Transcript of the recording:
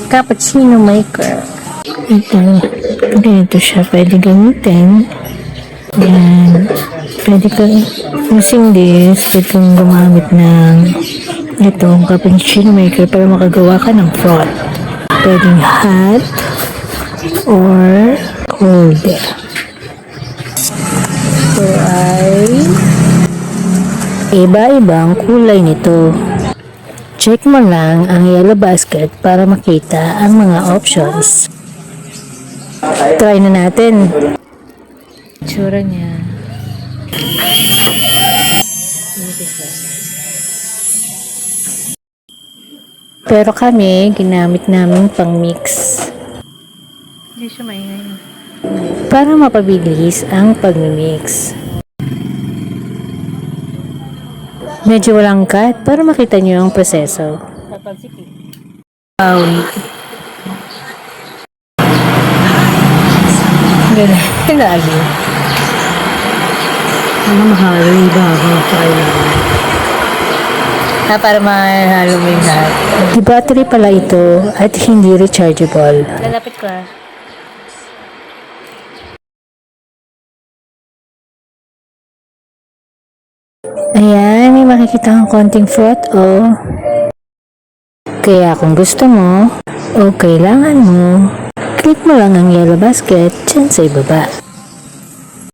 Cappuccino maker. Ito, ganito siya pwede gamitin. Yan. Pwede ka using this, pwede kang gumamit ng itong cappuccino maker para makagawa ka ng froth. Pwedeng hot or cold. Ito ay iba-ibang kulay nito. Check mo lang ang yellow basket para makita ang mga options. Try na natin. Tsura niya. Pero kami, ginamit namin pang mix. Hindi siya maingay. Para mapabilis ang pag-mix. Medyo walang cut para makita nyo ang proseso. Lagi. Ano mahalo yung bago sa kailangan. Para mahalo mo yung lahat. Di battery pala ito at hindi rechargeable. Lalapit ko Ayan, may makikita kang konting froth Kaya kung gusto mo o kailangan mo, click mo lang ang yellow basket dyan sa ibaba.